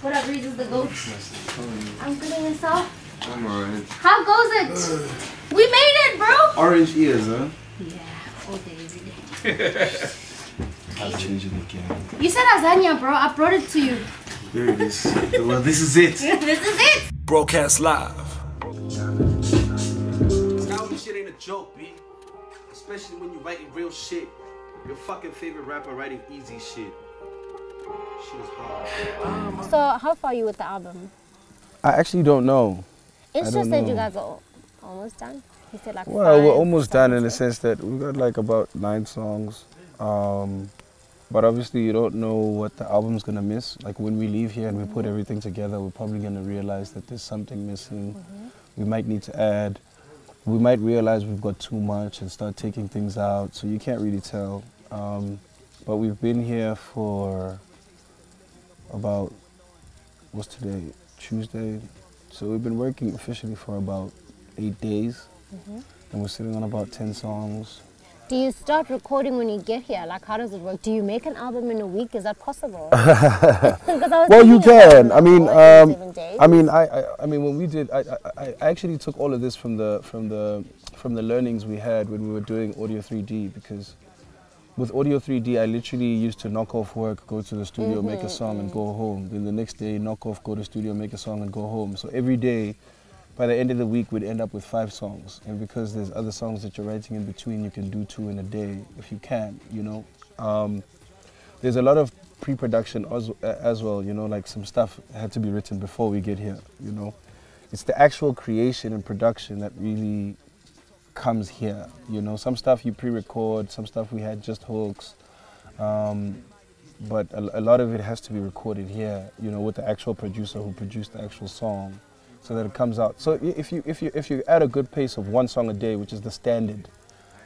What up, Reese is the goat? I'm good at yourself. I'm alright. How goes it? We made it, bro! Orange ears, huh? Yeah, all day, every day. I'll change it again. You said Azania, bro. I brought it to you. There it is. Well, this is it. This is it! Broadcast live. This album shit ain't a joke, B. Especially when you writing real shit. Your fucking favorite rapper writing easy shit. Shit is hard. So, how far are you with the album? I actually don't know. It's just that you guys are almost done. He said like Well, five, we're almost done in the seven, sense that we got like about 9 songs. But obviously you don't know what the album's gonna miss. Like when we leave here and we put everything together, we're probably gonna realize that there's something missing. We might need to add. We might realize we've got too much and start taking things out. So you can't really tell. But we've been here for about, what's today? Tuesday. So we've been working officially for about 8 days. And we're sitting on about 10 songs. Do you start recording when you get here? Like, how does it work? Do you make an album in a week? Is that possible? Well, you can. I mean, when we did, I actually took all of this from the learnings we had when we were doing Audio 3D, because with Audio 3D, I literally used to knock off work, go to the studio, make a song, and go home. Then the next day, knock off, go to the studio, make a song, and go home. So every day, by the end of the week, we'd end up with 5 songs. And because there's other songs that you're writing in between, you can do 2 in a day if you can, you know. There's a lot of pre-production as well, you know, like some stuff had to be written before we get here, you know. It's the actual creation and production that really comes here, you know. Some stuff you pre-record, some stuff we had just hooks. But a lot of it has to be recorded here, you know, with the actual producer who produced the actual song, so that it comes out. So if you at a good pace of 1 song a day, which is the standard,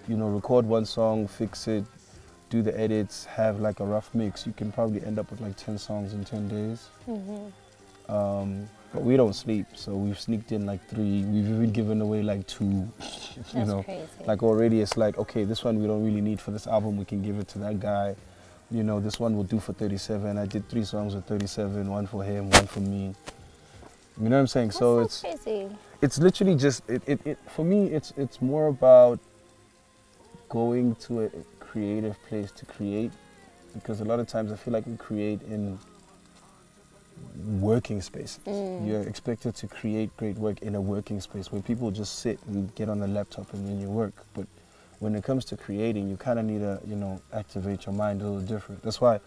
you know, record 1 song, fix it, do the edits, have like a rough mix, you can probably end up with like 10 songs in 10 days. But we don't sleep, so we've sneaked in like 3. We've even given away like 2. You know, crazy. like already it's like, okay, this one we don't really need for this album, we can give it to that guy. You know, this one will do for 37. I did 3 songs with 37, 1 for him, 1 for me. You know what I'm saying? That's so crazy. it's literally just for me it's more about going to a creative place to create, because a lot of times I feel like we create in working spaces. You're expected to create great work in a working space where people just sit and get on the laptop and then you work. But when it comes to creating, you kind of need to, you know, activate your mind a little different. That's why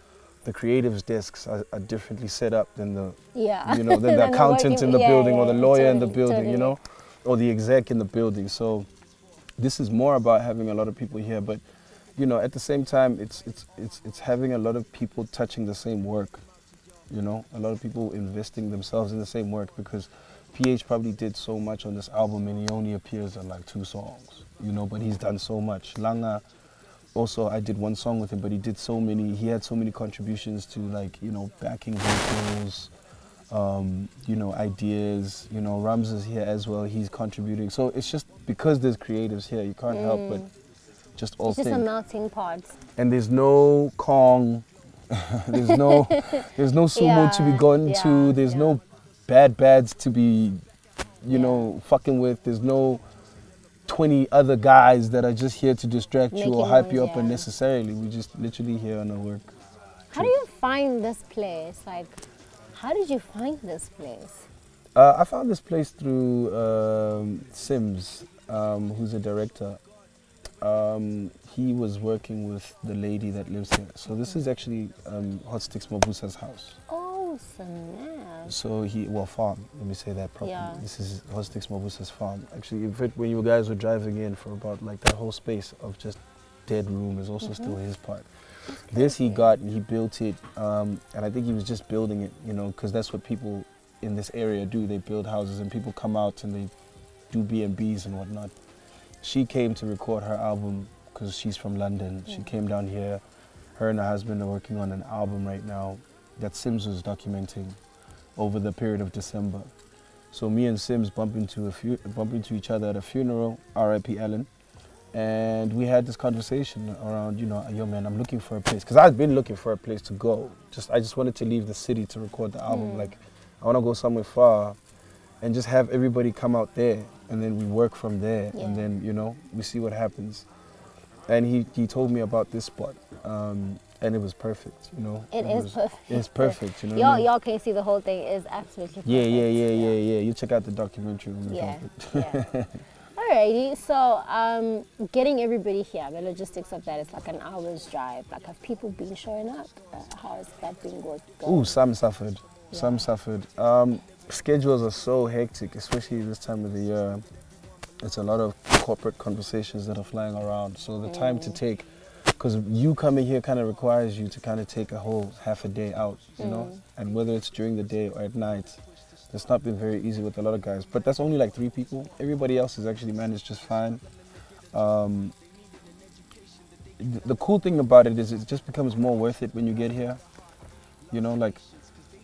the creatives desks are differently set up than the, you know, than the accountant in the building, or the lawyer in the building, you know, or the exec in the building. So this is more about having a lot of people here, but you know, at the same time, it's having a lot of people touching the same work. You know, a lot of people investing themselves in the same work, because PH probably did so much on this album and he only appears on like 2 songs, you know, but he's done so much. Langa, also I did 1 song with him, but he did so many, he had so many contributions to, like, you know, backing vocals, you know, ideas, you know, Rams is here as well, he's contributing. So it's just because there's creatives here, you can't help but just all think. It's just a melting pot. And there's no Kong, there's no sumo to be gone to, there's no bads to be, you know, fucking with, there's no 20 other guys that are just here to distract you or hype you up unnecessarily. We're just literally here on our work. How do you find this place? Like, how did you find this place? I found this place through Sims, who's a director. He was working with the lady that lives here. So this is actually Hot Sticks Mabusa's house. Oh, so nice. So farm, let me say that properly. Yeah. This is Hot Sticks Mabusa's farm. Actually, when you guys were driving in for about like that whole space of just dead room is also still his part. This he got and he built it, and I think he was just building it, you know, because that's what people in this area do. They build houses and people come out and they do B&Bs and whatnot. She came to record her album because she's from London. She came down here. Her and her husband are working on an album right now that Sims was documenting over the period of December. So me and Sims bump into each other at a funeral, R.I.P. Alan, And we had this conversation around, you know, yo man, I'm looking for a place. Because I've been looking for a place to go. I just wanted to leave the city to record the album. Like, I want to go somewhere far and just have everybody come out there. And then we work from there. And then, you know, we see what happens. And he told me about this spot. And it was perfect, you know. It is perfect. It's perfect, you know. Y'all can see the whole thing is absolutely perfect. Yeah. You check out the documentary. Yeah. Alrighty, so getting everybody here, the logistics of that is like an hour's drive. Like, have people been showing up? How has that been going? Ooh, some suffered. Yeah. Some suffered. Schedules are so hectic, especially this time of the year. It's a lot of corporate conversations that are flying around. So the time to take, because you coming here kind of requires you to kind of take a whole half a day out, you know? And whether it's during the day or at night, it's not been very easy with a lot of guys. But that's only like 3 people. Everybody else has actually managed just fine. The cool thing about it is it just becomes more worth it when you get here. You know, like,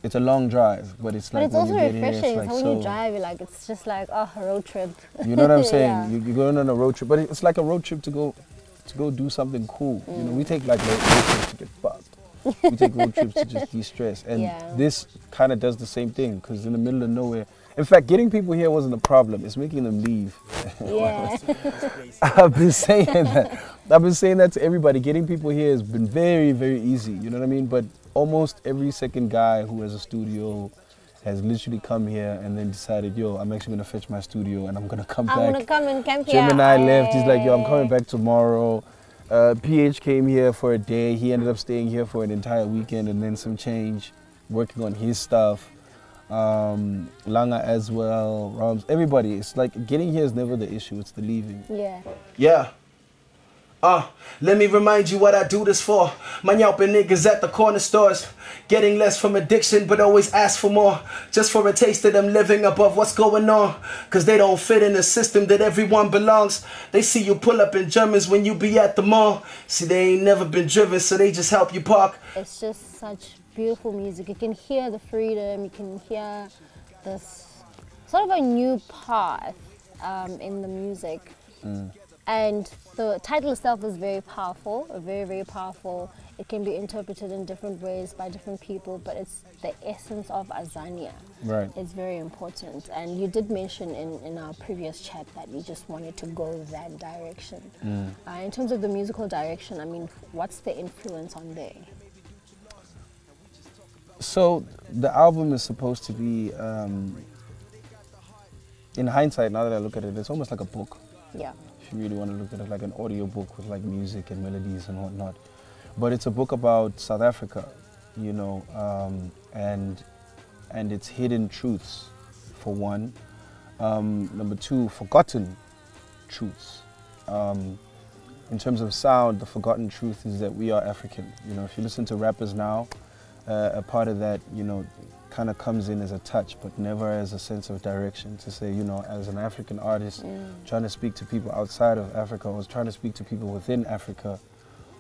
it's a long drive, but it's like, but it's also refreshing. Here, it's like when you drive, you're like, it's just like, oh, a road trip. You know what I'm saying? You're going on a road trip, but it's like a road trip to go do something cool. You know, we take like road trips to get fucked. We take road trips to just de-stress. And this kind of does the same thing, because in the middle of nowhere, in fact, getting people here wasn't a problem. It's making them leave. Yeah. I've been saying that. I've been saying that to everybody. Getting people here has been very, very easy. You know what I mean? But almost every second guy who has a studio has literally come here and then decided, yo, I'm actually going to fetch my studio and I'm going to come back. I'm going to come and camp here. Gemini left. He's like, yo, I'm coming back tomorrow. PH came here for a day. He ended up staying here for an entire weekend and then some change, working on his stuff. Langa as well, Rams, everybody. It's like getting here is never the issue, it's the leaving. Yeah. Let me remind you what I do this for. My yelping niggas at the corner stores, getting less from addiction but always ask for more, just for a taste of them living above what's going on. Cause they don't fit in the system that everyone belongs. They see you pull up in Germans when you be at the mall. See, they ain't never been driven, so they just help you park. It's just such beautiful music. You can hear the freedom, you can hear this sort of a new path in the music. And the title itself is very powerful, very, very powerful. It can be interpreted in different ways by different people, but it's the essence of Azania. Right. It's very important. And you did mention in our previous chat that you just wanted to go that direction. In terms of the musical direction, I mean, what's the influence on there? So the album is supposed to be, in hindsight, now that I look at it, it's almost like a book. Yeah. If you really want to look at it like an audio book with like music and melodies and whatnot. But it's a book about South Africa, you know, and its hidden truths, for one. Number 2, forgotten truths. In terms of sound, the forgotten truth is that we are African. You know, if you listen to rappers now, a part of that, you know, kind of comes in as a touch, but never as a sense of direction. To say, you know, as an African artist, trying to speak to people outside of Africa, or trying to speak to people within Africa,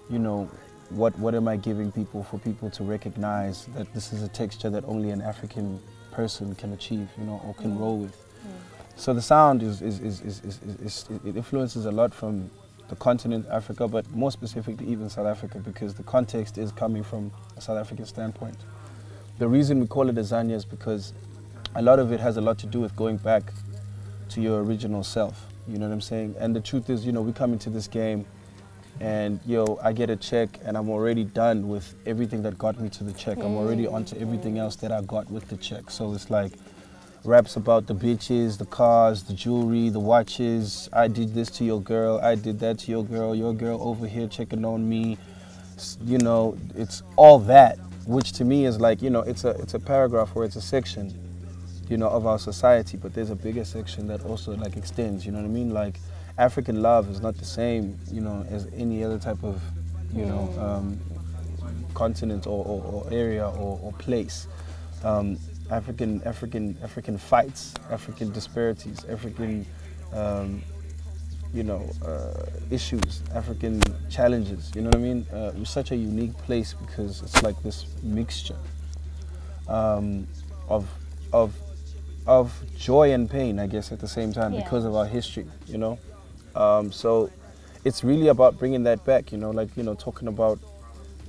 you know, what am I giving people for people to recognize that this is a texture that only an African person can achieve, you know, or can roll with. So the sound it influences a lot from the continent Africa, but more specifically even South Africa, because the context is coming from a South African standpoint. The reason we call it Azania is because a lot of it has a lot to do with going back to your original self, you know what I'm saying? And the truth is, you know, we come into this game and, yo, I get a check and I'm already done with everything that got me to the check. I'm already onto everything else that I got with the check. So it's like raps about the bitches, the cars, the jewelry, the watches. I did this to your girl, I did that to your girl over here checking on me. You know, it's all that, which to me is like, you know, it's a paragraph or it's a section, you know, of our society, but there's a bigger section that also like extends, you know what I mean? Like African love is not the same, you know, as any other type of, you know, continent or area or place. African fights, African disparities, African, you know, issues, African challenges, you know what I mean? We're such a unique place because it's like this mixture of joy and pain, I guess, at the same time, because of our history, you know? So it's really about bringing that back, you know, like, you know, talking about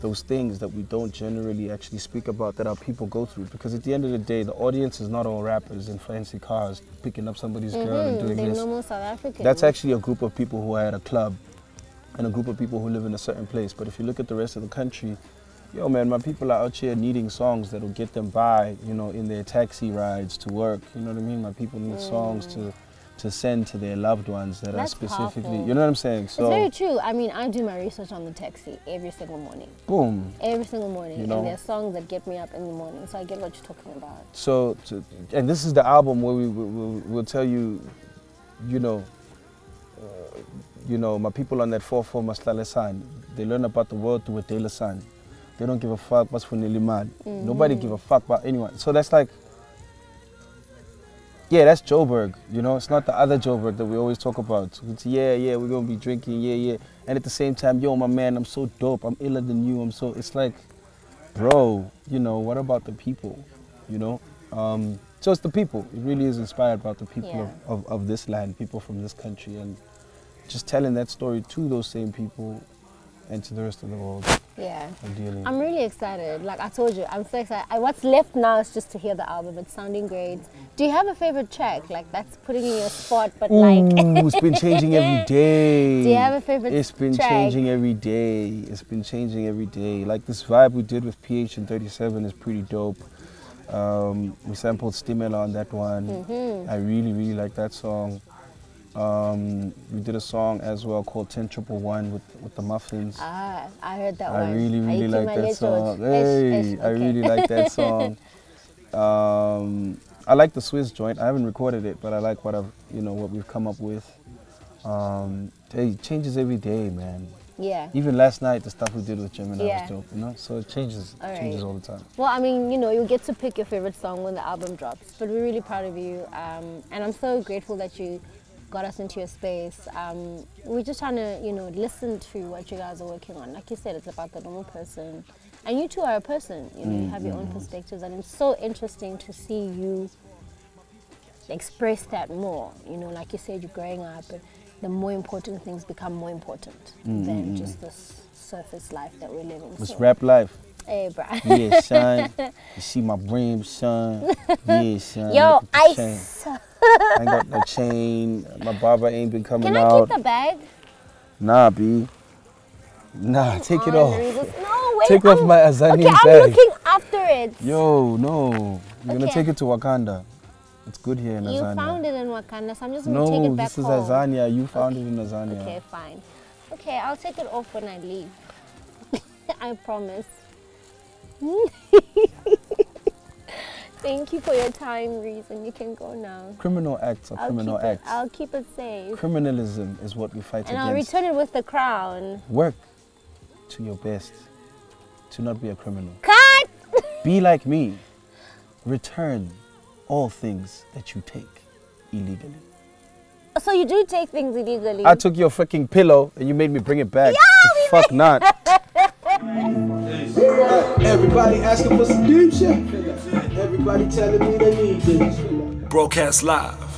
those things that we don't generally actually speak about, that our people go through. Because at the end of the day, the audience is not all rappers in fancy cars picking up somebody's girl and doing They're this. normal South Africans. That's actually a group of people who are at a club and a group of people who live in a certain place. But if you look at the rest of the country, yo man, my people are out here needing songs that will get them by, you know, in their taxi rides to work. You know what I mean? My people need songs to send to their loved ones that That's are specifically, powerful. you know what I'm saying? So It's very true. I mean, I do my research on the taxi every single morning. boom. Every single morning. You know? And there's songs that get me up in the morning. So I get what you're talking about. So, and this is the album where we'll tell you, you know, my people on that 4-4 Maslalesan, they learn about the world through a daily sun. They don't give a fuck what's for Niliman. Nobody give a fuck about anyone. So that's like, yeah, that's Joburg, you know. It's not the other Joburg that we always talk about. It's, yeah, we're gonna be drinking, yeah. And at the same time, yo, my man, I'm so dope. I'm iller than you. It's like, bro, you know, what about the people, you know? So it's the people. It really is inspired about the people of this land, people from this country, and just telling that story to those same people and to the rest of the world. Yeah. Ideally. I'm really excited. Like I told you, I'm so excited. What's left now is just to hear the album. It's sounding great. Do you have a favorite track? Like that's putting you in your spot, but like... It's been changing every day. Do you have a favorite track? It's been changing every day. It's been changing every day. Like this vibe we did with PH and 37 is pretty dope. We sampled Stimela on that one. I really, really like that song. We did a song as well called 10-1-1 with the Muffins. Ah, I heard that one. I really, really like that song. Hey, I really like that song. I like the Swiss joint. I haven't recorded it, but I like what we've come up with. It changes every day, man. Yeah. Even last night, the stuff we did with Gemini Yeah. was dope, you know? So it changes all the time. Well, I mean, you know, you'll get to pick your favorite song when the album drops, but we're really proud of you. And I'm so grateful that you got us into your space. We're just trying to, you know, listen to what you guys are working on. Like you said, it's about the normal person. And you two are a person, you know, you have your own perspectives, and it's so interesting to see you express that more. You know, like you said, you're growing up, and the more important things become more important than just this surface life that we're living. It's So, rap life. hey, bruh. Yeah, son. You see my rim, son. Yeah, son. Yo, Look at the chain. ice. I ain't got no chain. My barber ain't been coming Can I out. keep the bag? Nah, B. Nah, take it off. No, wait. Take off my Azania Okay, I'm bag. looking after it. Yo, no. You're gonna Okay. take it to Wakanda. It's good here in You Azania. found it in Wakanda, so I'm just going to take No, it back this is home. Azania. You found it in Azania. Okay, fine. Okay, I'll take it off when I leave. I promise. Thank you for your time, Reason. You can go now. Criminal acts are criminal acts. I'll keep it safe. Criminalism is what we fight And against. I'll return it with the crown. Work to your best to not be a criminal. Cut! Be like me. Return all things that you take illegally. So you do take things illegally? I took your freaking pillow and you made me bring it back. The fuck not. Everybody asking for some deep shit. Everybody telling me they need this. Broadcast live